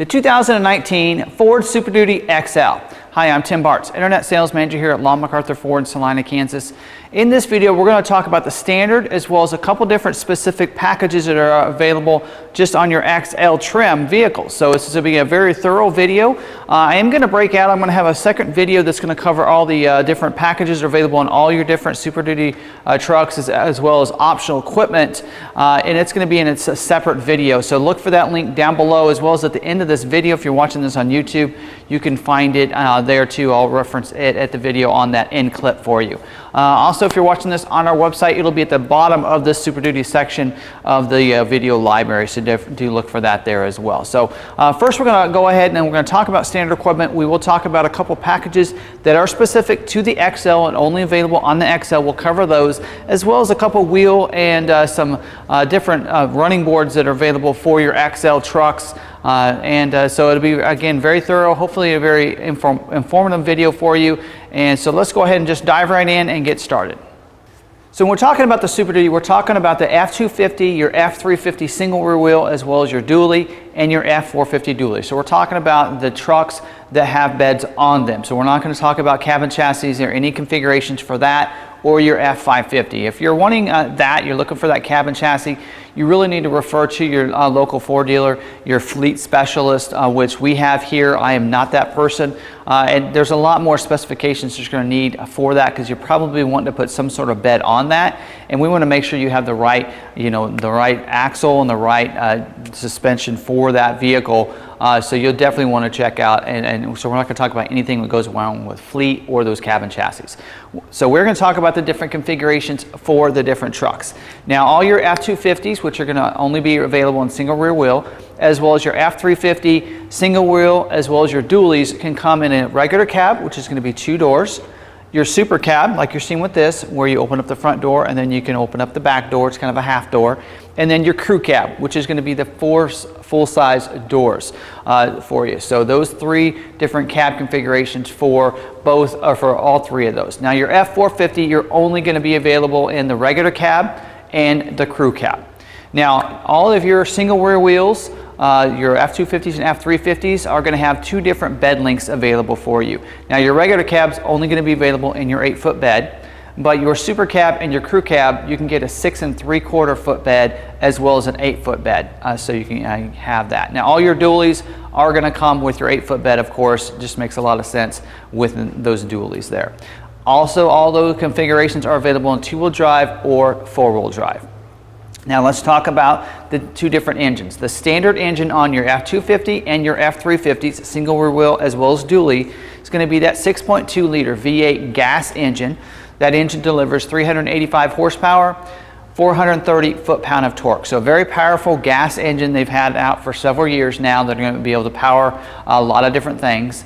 The 2019 Ford Super Duty XL. Hi, I'm Tim Bartz, Internet Sales Manager here at McArthur Ford in Salina, Kansas. In this video, we're going to talk about the standard as well as a couple different specific packages that are available just on your XL trim vehicles. So this is going to be a very thorough video. I am going to break out. I'm going to have a second video that's going to cover all the different packages that are available on all your different Super Duty trucks as well as optional equipment. And it's going to be in its separate video. So look for that link down below as well as at the end of this video. If you're watching this on YouTube, you can find it there too. I'll reference it at the video on that end clip for you. Also, if you're watching this on our website, it'll be at the bottom of this Super Duty section of the video library, so do look for that there as well. So first we're going to go ahead and we're going to talk about standard equipment. We will talk about a couple packages that are specific to the XL and only available on the XL. We'll cover those, as well as a couple wheel and some different running boards that are available for your XL trucks. So it'll be, again, very thorough, hopefully a very informative video for you. And so let's go ahead and just dive right in and get started. So when we're talking about the Super Duty, we're talking about the F250, your F350 single rear wheel, as well as your dually and your F450 dually. So we're talking about the trucks that have beds on them. So we're not going to talk about cabin chassis or any configurations for that, or your F550. If you're wanting that, you're looking for that cabin chassis, you really need to refer to your local Ford dealer, your fleet specialist, which we have here. I am not that person. And there's a lot more specifications you're going to need for that, because you're probably wanting to put some sort of bed on that. And we want to make sure you have the right, the right axle and the right suspension for that vehicle. So you'll definitely want to check out, and so we're not going to talk about anything that goes along with fleet or those cabin chassis. So we're going to talk about the different configurations for the different trucks. Now, all your F250s, which are going to only be available in single rear wheel, as well as your F350 single wheel, as well as your dualies, can come in a regular cab, which is going to be 2 doors. Your super cab, like you're seeing with this, where you open up the front door and then you can open up the back door. It's kind of a half door. And then your crew cab, which is going to be the 4 full-size doors for you. So those 3 different cab configurations for both, or for all 3 of those. Now your F450, you're only going to be available in the regular cab and the crew cab. Now all of your single rear wheels, your F250s and F350s are going to have 2 different bed lengths available for you. Now your regular cab's only going to be available in your 8-foot bed, but your super cab and your crew cab, you can get a 6 3/4 foot bed as well as an 8-foot bed, so you can have that. Now all your dualies are going to come with your 8-foot bed, of course. It just makes a lot of sense with those dualies there. Also, all those configurations are available in 2-wheel drive or 4-wheel drive. Now let's talk about the 2 different engines. The standard engine on your F250 and your F350s, single rear wheel as well as dually, is going to be that 6.2 liter V8 gas engine. That engine delivers 385 horsepower, 430 foot-pound of torque. So a very powerful gas engine they've had out for several years now that are going to be able to power a lot of different things.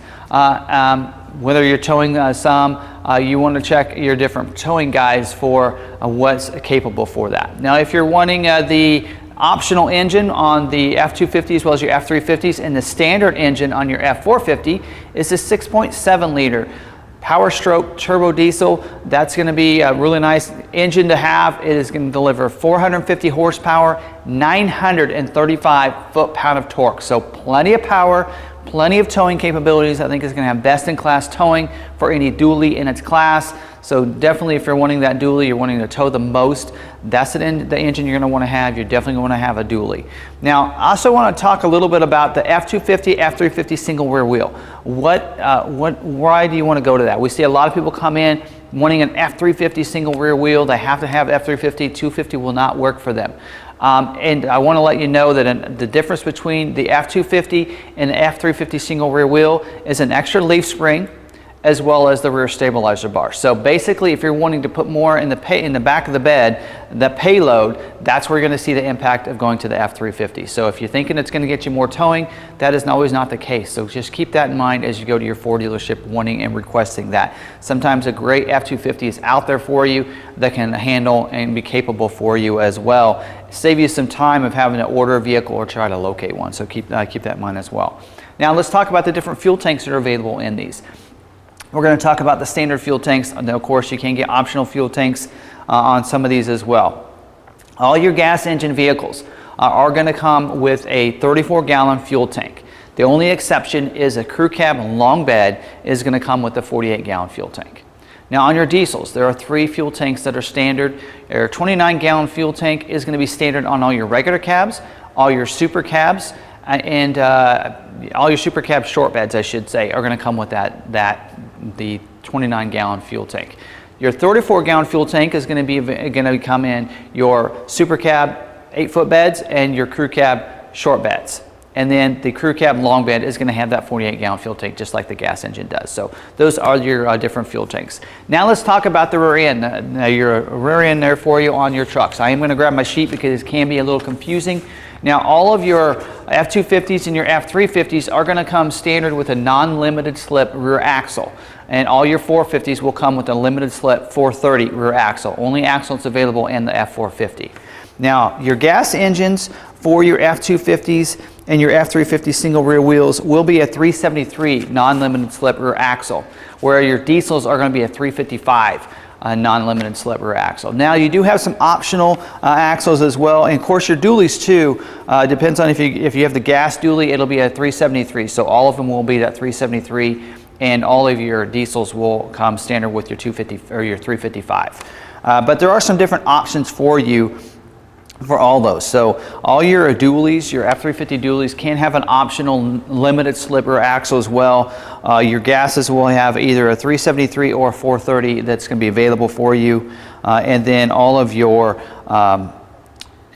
Whether you're towing you want to check your different towing guides for what's capable for that. Now if you're wanting the optional engine on the F250 as well as your F350s, and the standard engine on your F450 is a 6.7 liter Power Stroke turbo diesel. That's going to be a really nice engine to have. It is going to deliver 450 horsepower, 935 foot-pound of torque. So plenty of power, plenty of towing capabilities. I think it's going to have best-in-class towing for any dually in its class. So definitely, if you're wanting that dually, you're wanting to tow the most, that's the engine you're going to want to have. You're definitely going to want to have a dually. Now, I also want to talk a little bit about the F250, F350 single rear wheel. Why do you want to go to that? We see a lot of people come in wanting an F350 single rear wheel. They have to have F350. 250 will not work for them. And I want to let you know that the difference between the F250 and the F350 single rear wheel is an extra leaf spring, as well as the rear stabilizer bar. So basically, if you're wanting to put more in the back of the bed, the payload, that's where you're going to see the impact of going to the F350. So if you're thinking it's going to get you more towing, that is always not the case. So just keep that in mind as you go to your Ford dealership wanting and requesting that. Sometimes a great F250 is out there for you that can handle and be capable for you as well. Save you some time of having to order a vehicle or try to locate one. So keep that in mind as well. Now let's talk about the different fuel tanks that are available in these. We're going to talk about the standard fuel tanks, and of course you can get optional fuel tanks on some of these as well. All your gas engine vehicles are going to come with a 34-gallon fuel tank. The only exception is a crew cab long bed is going to come with a 48-gallon fuel tank. Now on your diesels, there are 3 fuel tanks that are standard. Your 29-gallon fuel tank is going to be standard on all your regular cabs, all your super cabs, and all your super cab short beds, I should say, are going to come with the 29-gallon fuel tank. Your 34-gallon fuel tank is going to come in your super cab 8-foot beds and your crew cab short beds. And then the crew cab long bed is going to have that 48-gallon fuel tank, just like the gas engine does. So those are your different fuel tanks. Now let's talk about the rear end. Now your rear end there for you on your trucks. I am going to grab my sheet because it can be a little confusing. Now all of your F250s and your F350s are going to come standard with a non-limited slip rear axle. And all your 450s will come with a limited slip 430 rear axle. Only axle that's available in the F450. Now your gas engines for your F250s and your F350 single rear wheels will be a 373 non-limited slip rear axle, where your diesels are going to be a 355 non-limited slip rear axle. Now you do have some optional axles as well, and of course your dualies too. Depends on if you have the gas dually, it'll be a 373. So all of them will be that 373, and all of your diesels will come standard with your 250 or your 355. But there are some different options for you for all those. So all your dualies, your F350 dualies can have an optional limited slip rear axle as well. Your gases will have either a 373 or a 430 that's going to be available for you. And then all of your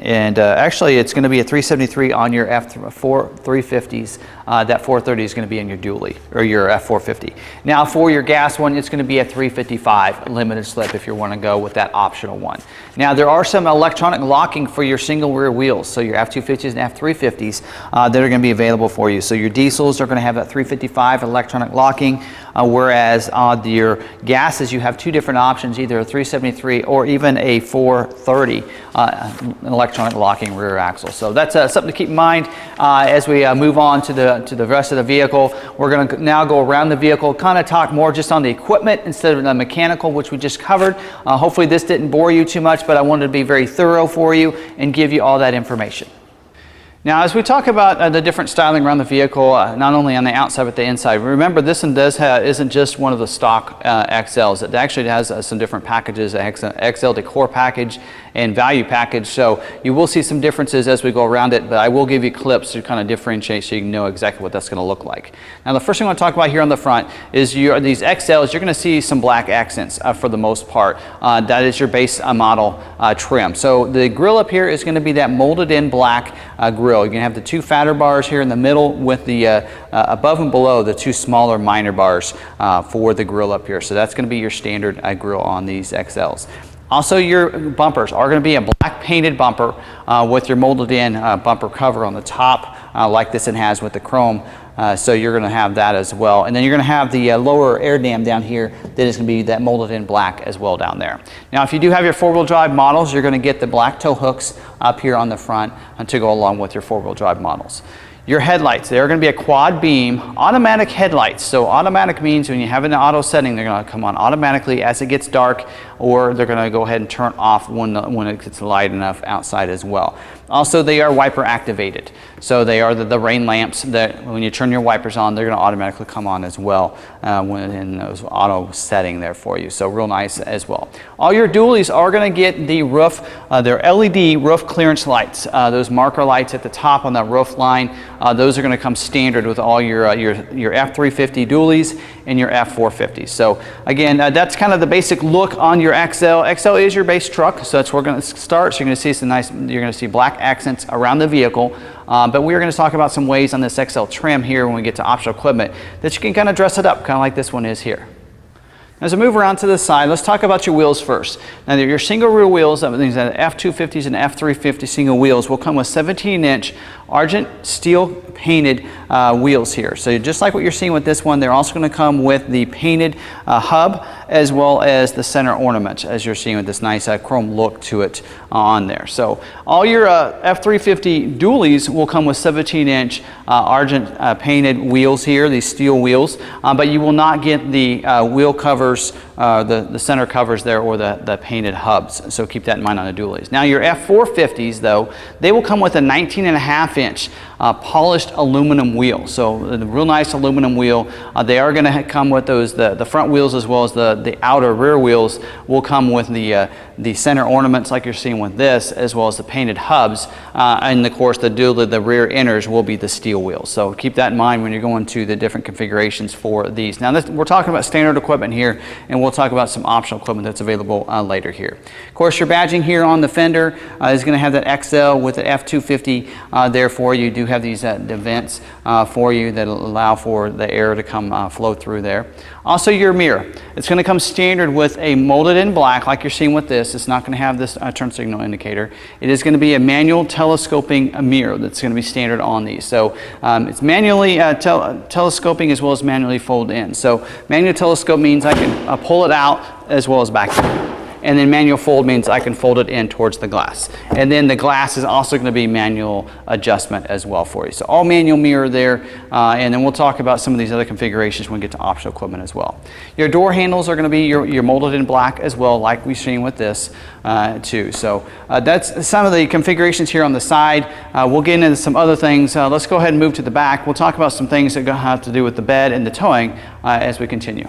actually it's going to be a 373 on your F350s. That 430 is going to be in your dually or your F450. Now for your gas one, it's going to be a 355 limited slip if you want to go with that optional one. Now there are some electronic locking for your single rear wheels, so your F250s and F350s that are going to be available for you. So your diesels are going to have that 355 electronic locking, whereas on your gases you have 2 different options, either a 373 or even a 430 electronic locking rear axle. So that's something to keep in mind as we move on to the rest of the vehicle. We're going to now go around the vehicle, kind of talk more just on the equipment instead of the mechanical, which we just covered. Hopefully this didn't bore you too much, but I wanted to be very thorough for you and give you all that information. Now, as we talk about the different styling around the vehicle, not only on the outside but the inside, remember this one isn't just one of the stock XLs. It actually has some different packages, XL Decor package and Value package. So you will see some differences as we go around it, but I will give you clips to kind of differentiate so you can know exactly what that's going to look like. Now, the first thing I want to talk about here on the front is these XLs. You're going to see some black accents for the most part. That is your base model trim. So the grill up here is going to be that molded in black grill. You're going to have the 2 fatter bars here in the middle with the above and below the 2 smaller minor bars for the grill up here. So that's going to be your standard grill on these XLs. Also, your bumpers are going to be a black painted bumper with your molded in bumper cover on the top like this one has with the chrome. So you're going to have that as well. And then you're going to have the lower air dam down here that is going to be that molded in black as well down there. Now if you do have your 4-wheel drive models, you're going to get the black tow hooks up here on the front to go along with your 4-wheel drive models. Your headlights, they're going to be a quad beam automatic headlights. So automatic means when you have an auto setting, they're going to come on automatically as it gets dark, or they're going to go ahead and turn off when it gets light enough outside as well. Also, they are wiper activated. So they are the rain lamps that when you turn your wipers on, they're going to automatically come on as well when in those auto setting there for you. So real nice as well. All your dualies are going to get the roof, their LED roof clearance lights. Those marker lights at the top on that roof line, those are going to come standard with all your F350 dualies and your F450s. So again, that's kind of the basic look on your XL. XL is your base truck, so that's where we're going to start. So you're going to see some nice, you're going to see black accents around the vehicle. But we're going to talk about some ways on this XL trim here when we get to optional equipment that you can kind of dress it up, kind of like this one is here. As we move around to the side, let's talk about your wheels first. Now your single rear wheels, that means that F250s and F350 single wheels will come with 17-inch Argent steel painted wheels here. So just like what you're seeing with this one, they're also going to come with the painted hub as well as the center ornament, as you're seeing with this nice chrome look to it on there. So all your F350 dualies will come with 17-inch Argent painted wheels here, these steel wheels, but you will not get the wheel covers, the center covers there, or the painted hubs. So keep that in mind on the dualies. Now your F450s though, they will come with a 19.5-inch polished aluminum wheel. So the real nice aluminum wheel. They are going to come with those, the front wheels as well as the outer rear wheels will come with the center ornaments like you're seeing with this, as well as the painted hubs. And of course the rear inners will be the steel wheels. So keep that in mind when you're going to the different configurations for these. Now we're talking about standard equipment here, and we'll talk about some optional equipment that's available later here. Of course, your badging here on the fender is going to have that XL with the F250 there for you. You do have these the vents for you that allow for the air to come flow through there. Also your mirror. It's going to come standard with a molded in black like you're seeing with this. It's not going to have this turn signal indicator. It is going to be a manual telescoping mirror that's going to be standard on these. So it's manually telescoping as well as manually fold in. So manual telescope means I can pull it out as well as back in. And then manual fold means I can fold it in towards the glass. And then the glass is also going to be manual adjustment as well for you. So all manual mirror there, and then we'll talk about some of these other configurations when we get to optional equipment as well. Your door handles are going to be your molded in black as well, like we've seen with this too. So that's some of the configurations here on the side. We'll get into some other things. Let's go ahead and move to the back. We'll talk about some things that have to do with the bed and the towing as we continue.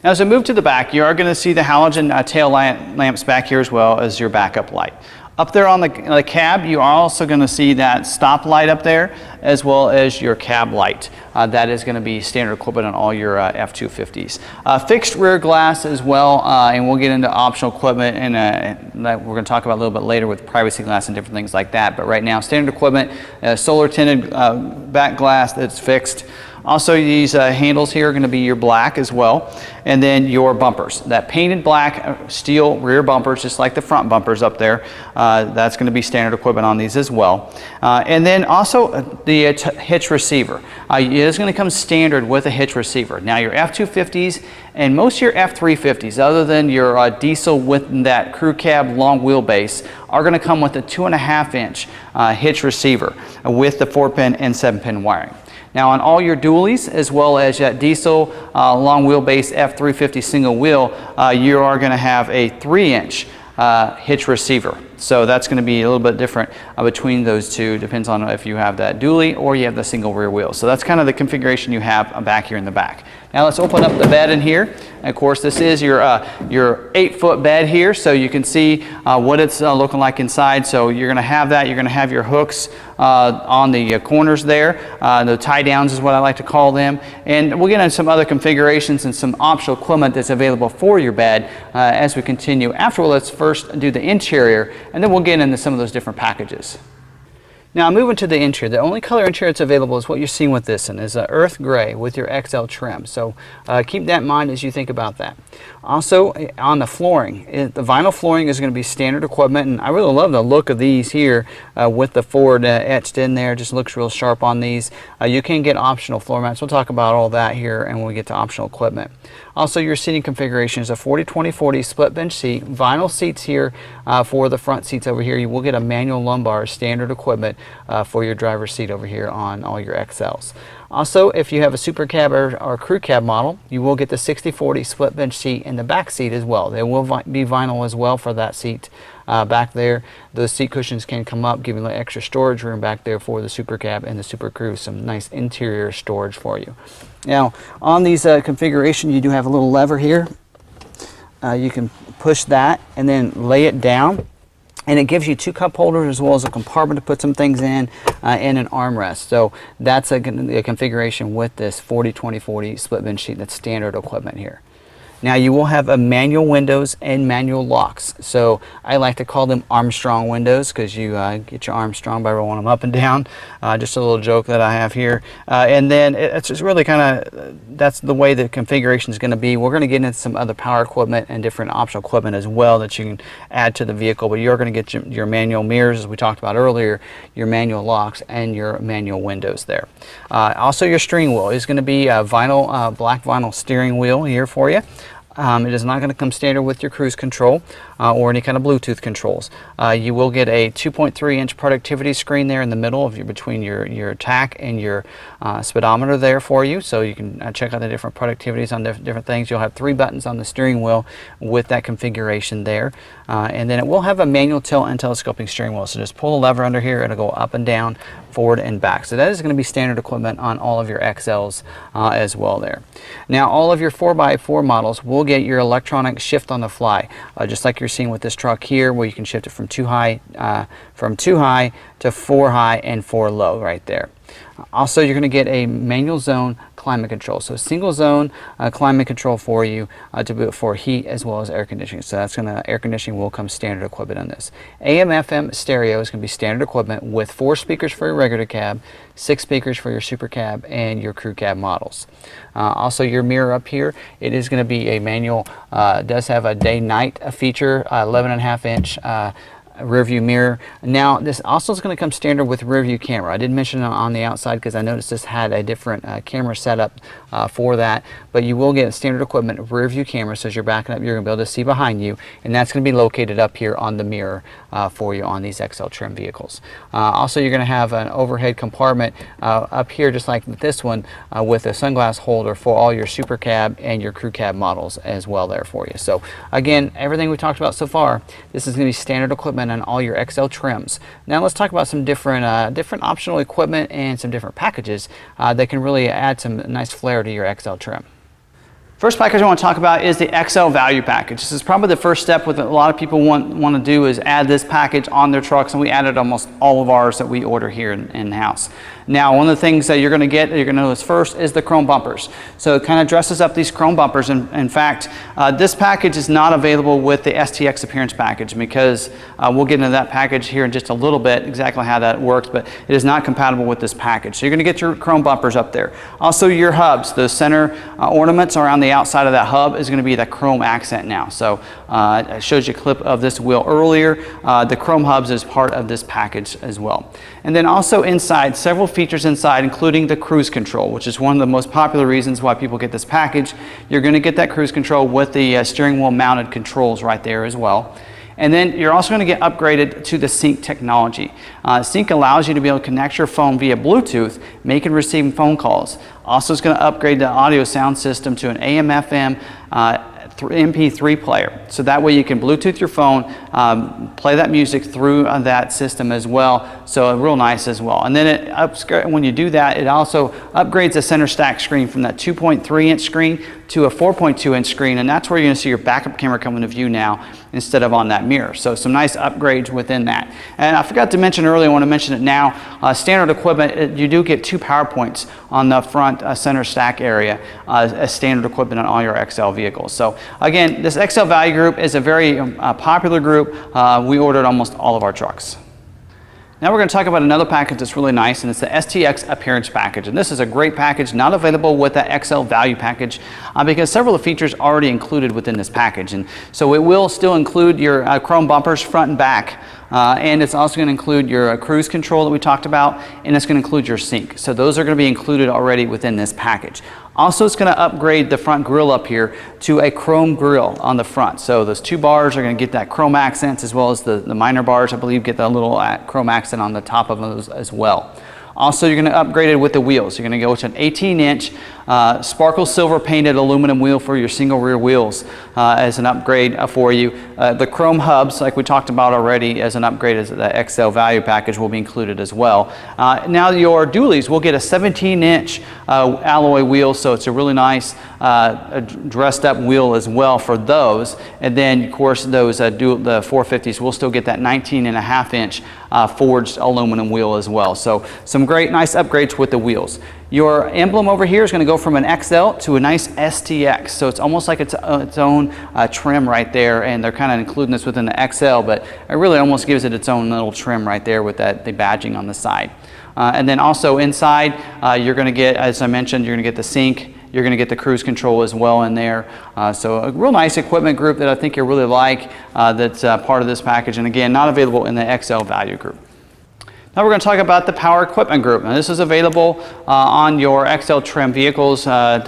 Now, as I move to the back, you are going to see the halogen tail lamps back here as well as your backup light. Up there on the cab, you are also going to see that stop light up there as well as your cab light. That is going to be standard equipment on all your F250s. Fixed rear glass as well, and we'll get into optional equipment and that we're going to talk about a little bit later with privacy glass and different things like that. But right now, standard equipment, solar tinted back glass that's fixed. Also, these handles here are going to be your black as well, and then your bumpers. That painted black steel rear bumpers, just like the front bumpers up there, that's going to be standard equipment on these as well. And then also the hitch receiver. It is going to come standard with a hitch receiver. Now your F250s and most of your F350s, other than your diesel with that crew cab long wheelbase, are going to come with a 2.5 inch hitch receiver with the 4-pin and 7-pin wiring. Now on all your dualies, as well as that diesel long wheelbase F350 single wheel, you are going to have a 3-inch hitch receiver. So that's going to be a little bit different between those two. Depends on if you have that dually or you have the single rear wheel. So that's kind of the configuration you have back here in the back. Now let's open up the bed in here. And of course, this is your 8-foot bed here, so you can see what it's looking like inside. So you're going to have that. You're going to have your hooks on the corners there. The tie downs is what I like to call them. And we'll get into some other configurations and some optional equipment that's available for your bed as we continue. After, let's first do the interior, and then we'll get into some of those different packages. Now moving to the interior, the only color interior that's available is what you're seeing with this, and is earth gray with your XL trim. So keep that in mind as you think about that. Also on the flooring, the vinyl flooring is going to be standard equipment, and I really love the look of these here with the Ford etched in there. Just looks real sharp on these. You can get optional floor mats. We'll talk about all that here and when we get to optional equipment. Also, your seating configuration is a 40-20-40 split bench seat, vinyl seats here for the front seats over here. You will get a manual lumbar standard equipment for your driver's seat over here on all your XLs. Also, if you have a super cab or crew cab model, you will get the 60-40 split bench seat in the back seat as well. They will be vinyl as well for that seat back there. Those seat cushions can come up, giving you extra storage room back there for the super cab and the super crew. Some nice interior storage for you. Now, on these configuration, you do have a little lever here. You can push that and then lay it down. And it gives you 2 cup holders as well as a compartment to put some things in and an armrest. So that's a configuration with this 40-20-40 split bench seat. That's standard equipment here. Now you will have a manual windows and manual locks. So I like to call them Armstrong windows because you get your arms strong by rolling them up and down. Just a little joke that I have here. And then it's just really kind of, that's the way the configuration is going to be. We're going to get into some other power equipment and different optional equipment as well that you can add to the vehicle. But you're going to get your manual mirrors, as we talked about earlier, your manual locks, and your manual windows there. Also your steering wheel is going to be a black vinyl steering wheel here for you. It is not going to come standard with your cruise control. or any kind of Bluetooth controls. You will get a 2.3-inch productivity screen there in the middle of between your tach and your speedometer there for you, so you can check out the different productivities on different things. You'll have 3 buttons on the steering wheel with that configuration there, and then it will have a manual tilt and telescoping steering wheel. So just pull the lever under here, it'll go up and down, forward and back. So that is going to be standard equipment on all of your XLs as well there. Now all of your 4x4 models will get your electronic shift on the fly, just like you're seeing with this truck here, where you can shift it from 2 high to 4 high and 4 low right there. Also, you're going to get a manual zone climate control, so single zone climate control for you for heat as well as air conditioning. So that's air conditioning will come standard equipment on this. AM/FM stereo is going to be standard equipment with 4 speakers for your regular cab, 6 speakers for your super cab and your crew cab models. Also, your mirror up here, it is going to be a manual. Does have a day-night feature, 11.5-inch. Rear view mirror. Now this also is going to come standard with rear view camera. I did mention it on the outside because I noticed this had a different camera setup for that, but you will get standard equipment rear view camera, so as you're backing up you're going to be able to see behind you, and that's going to be located up here on the mirror for you on these XL trim vehicles. Also, you're going to have an overhead compartment up here just like this one with a sunglass holder for all your super cab and your crew cab models as well there for you. So again, everything we talked about so far, this is going to be standard equipment on all your XL trims. Now let's talk about some different optional equipment and some different packages that can really add some nice flair to your XL trim. First package I want to talk about is the XL Value Package. This is probably the first step with a lot of people want to do, is add this package on their trucks, and we added almost all of ours that we order here in-house. Now, one of the things that you're going to notice first is the chrome bumpers. So it kind of dresses up these chrome bumpers. In fact, this package is not available with the STX Appearance Package, because we'll get into that package here in just a little bit, exactly how that works, but it is not compatible with this package. So you're going to get your chrome bumpers up there. Also, your hubs, the center ornaments around the outside of that hub is going to be that chrome accent now. So I showed you a clip of this wheel earlier. The chrome hubs is part of this package as well. And then also inside, several features inside, including the cruise control, which is one of the most popular reasons why people get this package. You're going to get that cruise control with the steering wheel mounted controls right there as well. And then you're also going to get upgraded to the sync technology. Sync allows you to be able to connect your phone via Bluetooth, make and receive phone calls. Also, it's going to upgrade the audio sound system to an AM/FM MP3 player. So that way you can Bluetooth your phone, play that music through that system as well. So real nice as well. And then when you do that, it also upgrades the center stack screen from that 2.3-inch screen to a 4.2-inch screen, and that's where you're going to see your backup camera come into view now instead of on that mirror. So some nice upgrades within that. And I forgot to mention earlier, I want to mention it now, standard equipment, you do get 2 power points on the front center stack area as standard equipment on all your XL vehicles. So again, this XL Value Group is a very popular group. We ordered almost all of our trucks. Now we're going to talk about another package that's really nice, and it's the STX Appearance Package. And this is a great package, not available with that XL Value Package because several of the features are already included within this package. And so it will still include your chrome bumpers front and back. And it's also going to include your cruise control that we talked about, and it's going to include your sync. So those are going to be included already within this package. Also, it's going to upgrade the front grille up here to a chrome grille on the front. So those 2 bars are going to get that chrome accents, as well as the minor bars, I believe, get that little chrome accent on the top of those as well. Also, you're going to upgrade it with the wheels. You're going to go to an 18-inch sparkle silver painted aluminum wheel for your single rear wheels as an upgrade for you. The chrome hubs, like we talked about already, as an upgrade as the XL Value Package will be included as well. Now your dualies will get a 17-inch alloy wheel, so it's a really nice dressed up wheel as well for those. And then of course those the 450s will still get that 19.5-inch forged aluminum wheel as well. So some great nice upgrades with the wheels. Your emblem over here is going to go from an XL to a nice STX, so it's almost like its own trim right there, and they're kind of including this within the XL, but it really almost gives it its own little trim right there with the badging on the side. And then also inside, you're going to get, as I mentioned, you're going to get the sync, you're going to get the cruise control as well in there. So a real nice equipment group that I think you'll really like that's part of this package, and again, not available in the XL Value Group. Now we're going to talk about the Power Equipment Group. Now this is available on your XL trim vehicles. You're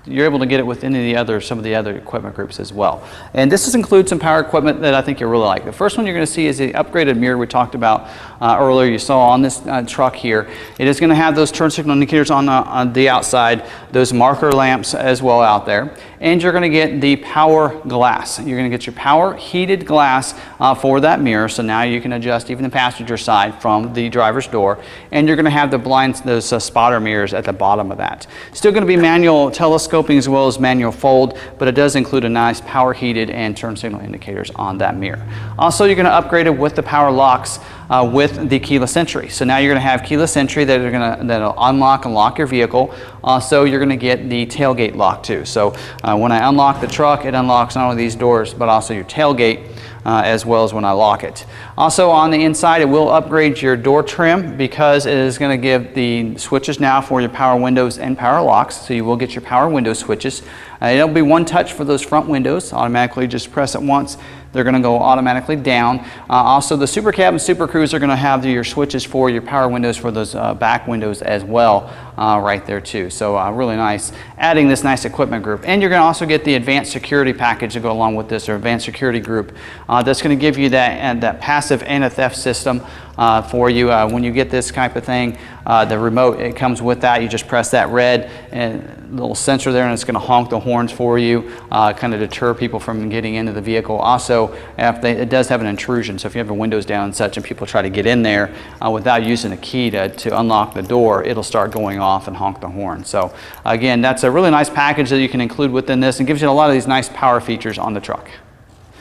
you're able to get it with some of the other equipment groups as well. And this includes some power equipment that I think you'll really like. The first one you're going to see is the upgraded mirror we talked about earlier. You saw on this truck here. It is going to have those turn signal indicators on the outside, those marker lamps as well out there. And you're going to get the power glass. You're going to get your power heated glass for that mirror. So now you can adjust even the passenger side from the driver's door. And you're going to have the blinds, those spotter mirrors at the bottom of that. Still going to be manual telescoping as well as manual fold, but it does include a nice power heated and turn signal indicators on that mirror. Also, you're going to upgrade it with the power locks with the keyless entry. So now you're going to have keyless entry that'll unlock and lock your vehicle. Also, you're going to get the tailgate lock too. So when I unlock the truck, it unlocks not only these doors, but also your tailgate as well as when I lock it. Also on the inside, it will upgrade your door trim because it is going to give the switches now for your power windows and power locks. So you will get your power window switches. It'll be one touch for those front windows. Automatically just press it once. They're going to go automatically down. Also, the Super Cab and Super Cruise are going to have your switches for your power windows for those back windows as well right there too. So really nice, adding this nice equipment group. And you're going to also get the advanced security package to go along with this, or advanced security group. That's going to give you that passive anti-theft system for you. When you get this type of thing, the remote, it comes with that. You just press that red and little sensor there, and it's going to honk the horns for you, kind of deter people from getting into the vehicle. Also, it does have an intrusion, so if you have your windows down and such and people try to get in there without using a key to unlock the door, it'll start going off and honk the horn. So again, that's a really nice package that you can include within this, and gives you a lot of these nice power features on the truck.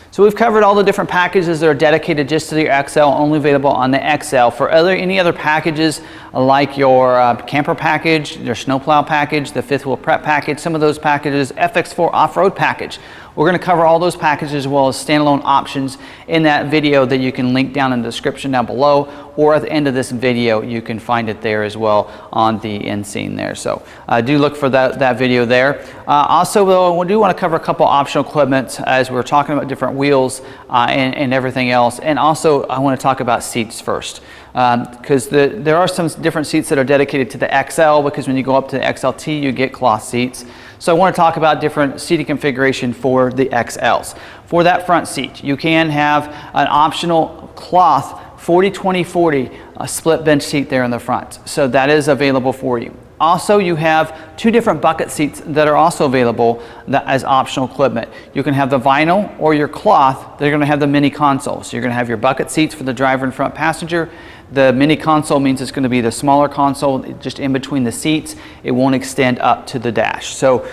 So we've covered all the different packages that are dedicated just to the XL, only available on the XL. For any other packages like your camper package, your snowplow package, the fifth wheel prep package, some of those packages, FX4 off-road package, we're going to cover all those packages as well as standalone options in that video that you can link down in the description down below, or at the end of this video you can find it there as well on the end scene there. So do look for that video there. Also, we do want to cover a couple optional equipment as we're talking about different wheels and everything else. And also I want to talk about seats first. Because there are some different seats that are dedicated to the XL, because when you go up to the XLT you get cloth seats. So I want to talk about different seating configuration for the XLs. For that front seat, you can have an optional cloth 40-20-40 split bench seat there in the front. So that is available for you. Also, you have two different bucket seats that are also available as optional equipment. You can have the vinyl or your cloth. They're going to have the mini console. So you're going to have your bucket seats for the driver and front passenger. The mini console means it's going to be the smaller console just in between the seats. It won't extend up to the dash. So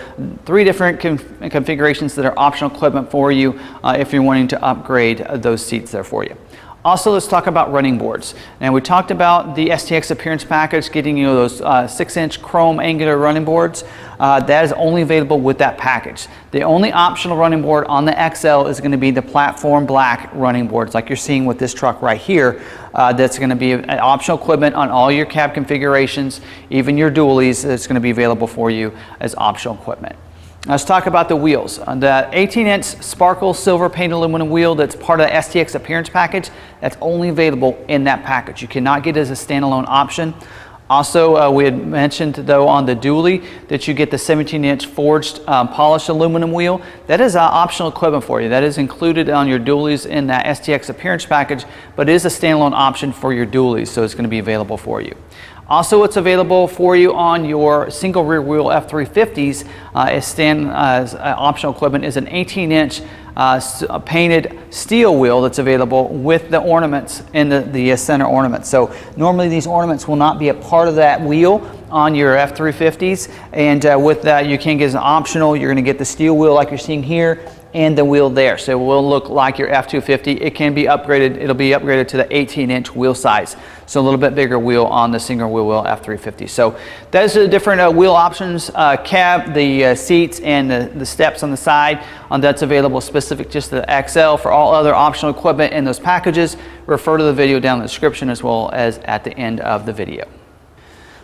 three different configurations that are optional equipment for you if you're wanting to upgrade those seats there for you. Also, let's talk about running boards. And we talked about the STX Appearance Package, getting you those 6-inch chrome angular running boards. That is only available with that package. The only optional running board on the XL is going to be the platform black running boards, like you're seeing with this truck right here. That's going to be an optional equipment on all your cab configurations, even your dualies. It's going to be available for you as optional equipment. Let's talk about the wheels. The 18-inch sparkle silver painted aluminum wheel that's part of the STX Appearance Package, that's only available in that package. You cannot get it as a standalone option. Also, we had mentioned though on the dually that you get the 17-inch forged polished aluminum wheel. That is optional equipment for you. That is included on your dualies in that STX Appearance Package, but it is a standalone option for your dualies, so it's going to be available for you. Also, what's available for you on your single rear wheel F350s as optional equipment is an 18-inch painted steel wheel that's available with the ornaments in the center ornaments. So normally these ornaments will not be a part of that wheel on your F350s, and with that you can get as an optional. You're going to get the steel wheel like you're seeing here and the wheel there, so it will look like your F250. It can be upgraded. It'll be upgraded to the 18-inch wheel size, so a little bit bigger wheel on the single wheel F350. So those are the different wheel options, cab, the seats, and the steps on the side. That's available specific just to the XL. For all other optional equipment in those packages, refer to the video down in the description as well as at the end of the video.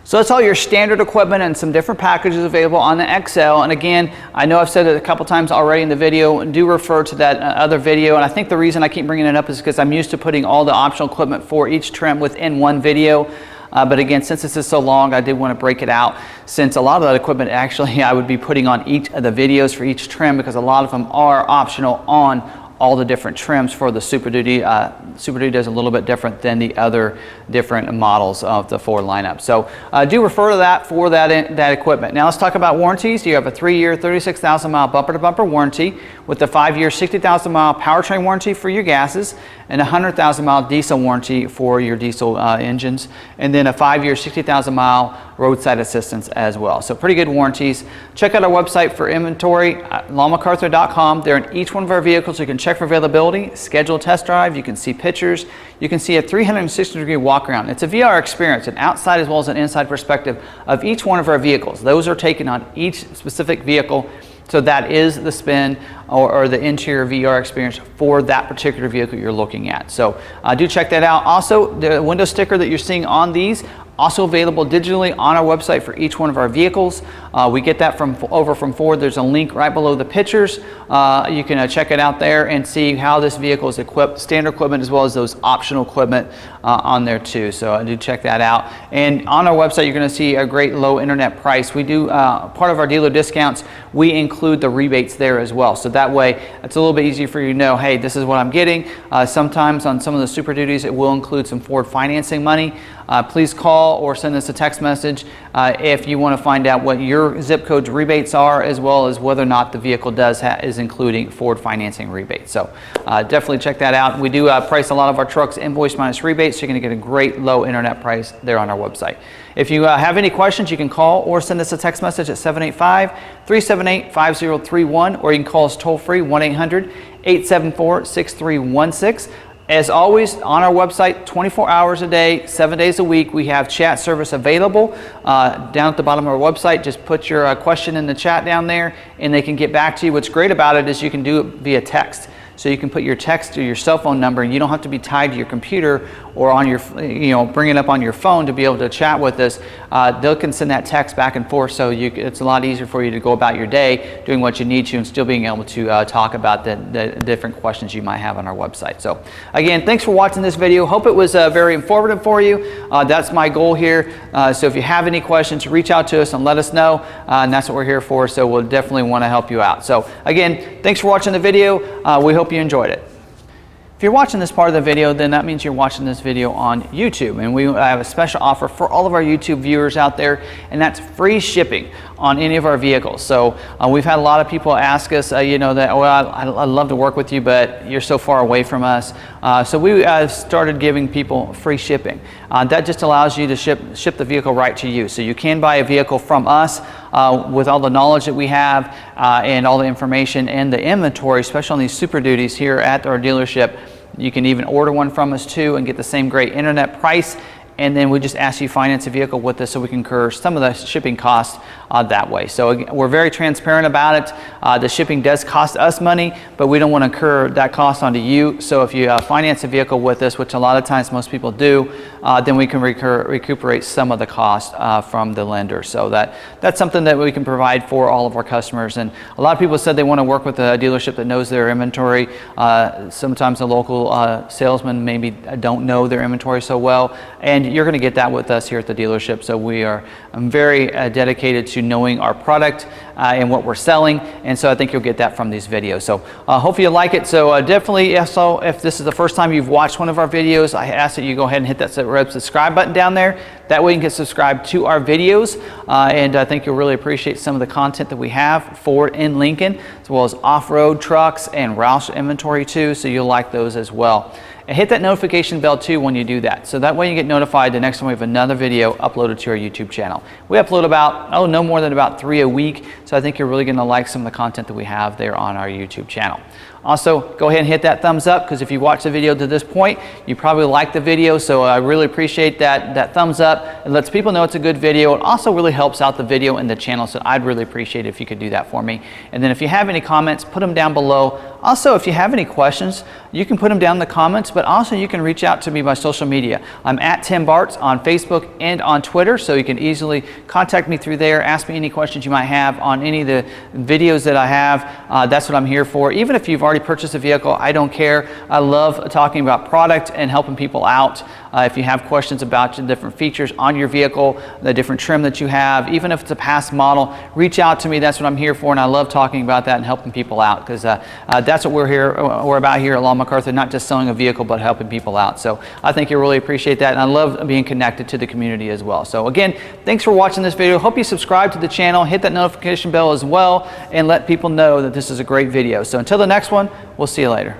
So that's all your standard equipment and some different packages available on the XL. And again, I know I've said it a couple times already in the video, do refer to that other video. And I think the reason I keep bringing it up is because I'm used to putting all the optional equipment for each trim within one video. But again, since this is so long, I did want to break it out, since a lot of that equipment actually I would be putting on each of the videos for each trim, because a lot of them are optional on all the different trims for the Super Duty. Super Duty is a little bit different than the other different models of the Ford lineup. So do refer to that for that equipment. Now let's talk about warranties. You have a 3-year, 36,000 mile bumper to bumper warranty with a 5-year, 60,000 mile powertrain warranty for your gases, and a 100,000 mile diesel warranty for your diesel engines, and then a 5-year, 60,000 mile roadside assistance as well. So pretty good warranties. Check out our website for inventory, lawmcarthur.com. They're in each one of our vehicles. You can check for availability, schedule a test drive, you can see pictures, you can see a 360-degree walk around. It's a VR experience, an outside as well as an inside perspective of each one of our vehicles. Those are taken on each specific vehicle. So that is the spin or the interior VR experience for that particular vehicle you're looking at. So do check that out. Also, the window sticker that you're seeing on these, also available digitally on our website for each one of our vehicles. We get that from Ford. There's a link right below the pictures. You can check it out there and see how this vehicle is equipped, standard equipment as well as those optional equipment on there too. So do check that out. And on our website, you're going to see a great low internet price. We do, part of our dealer discounts, we include the rebates there as well. So that way, it's a little bit easier for you to know, hey, this is what I'm getting. Sometimes on some of the Super Duties, it will include some Ford financing money. Please call or send us a text message if you want to find out what your zip code's rebates are, as well as whether or not the vehicle is including Ford financing rebates. So definitely check that out. We do price a lot of our trucks invoice minus rebates, so you're going to get a great low internet price there on our website. If you have any questions, you can call or send us a text message at 785-378-5031, or you can call us toll free 1-800-874-6316. As always, on our website, 24 hours a day, 7 days a week, we have chat service available. Down at the bottom of our website, just put your question in the chat down there and they can get back to you. What's great about it is you can do it via text. So you can put your text or your cell phone number, and you don't have to be tied to your computer or on your, bring it up on your phone to be able to chat with us. They can send that text back and forth, so it's a lot easier for you to go about your day doing what you need to and still being able to talk about the different questions you might have on our website. So again, thanks for watching this video. Hope it was very informative for you. That's my goal here. So if you have any questions, reach out to us and let us know, and that's what we're here for. So we'll definitely want to help you out. So again, thanks for watching the video. We hope you enjoyed it. If you're watching this part of the video, then that means you're watching this video on YouTube, and we have a special offer for all of our YouTube viewers out there, and that's free shipping on any of our vehicles. So we've had a lot of people ask us, that, well, I'd love to work with you, but you're so far away from us. So we started giving people free shipping. That just allows you to ship the vehicle right to you. So you can buy a vehicle from us with all the knowledge that we have and all the information and the inventory, especially on these Super Duties here at our dealership. You can even order one from us too and get the same great internet price. And then we just ask you to finance a vehicle with us so we can incur some of the shipping costs that way. So again, we're very transparent about it. The shipping does cost us money, but we don't want to incur that cost onto you. So if you finance a vehicle with us, which a lot of times most people do, then we can recuperate some of the cost from the lender. So that's something that we can provide for all of our customers. And a lot of people said they want to work with a dealership that knows their inventory. Sometimes the local salesman maybe don't know their inventory so well, and you're going to get that with us here at the dealership. So we are very dedicated to knowing our product and what we're selling, and so I think you'll get that from these videos. So hopefully you like it. So definitely, if this is the first time you've watched one of our videos, I ask that you go ahead and hit that red subscribe button down there. That way you can get subscribed to our videos, and I think you'll really appreciate some of the content that we have, Ford and Lincoln, as well as off-road trucks and Roush inventory too, so you'll like those as well. And hit that notification bell too when you do that, so that way you get notified the next time we have another video uploaded to our YouTube channel. We upload about, no more than about 3 a week, so I think you're really going to like some of the content that we have there on our YouTube channel. Also, go ahead and hit that thumbs up, because if you watch the video to this point, you probably like the video, so I really appreciate that thumbs up. It lets people know it's a good video. It also really helps out the video and the channel, so I'd really appreciate it if you could do that for me. And then if you have any comments, put them down below. Also, if you have any questions, you can put them down in the comments, but also you can reach out to me by social media. I'm at Tim Bartz on Facebook and on Twitter, so you can easily contact me through there, ask me any questions you might have on any of the videos that I have. That's what I'm here for. Even if you've already already purchased a vehicle, I don't care. I love talking about product and helping people out. If you have questions about the different features on your vehicle, the different trim that you have, even if it's a past model, reach out to me. That's what I'm here for, and I love talking about that and helping people out, because that's what we're about here at Law McArthur, not just selling a vehicle, but helping people out. So I think you'll really appreciate that, and I love being connected to the community as well. So again, thanks for watching this video. Hope you subscribe to the channel, hit that notification bell as well, and let people know that this is a great video. So until the next one, we'll see you later.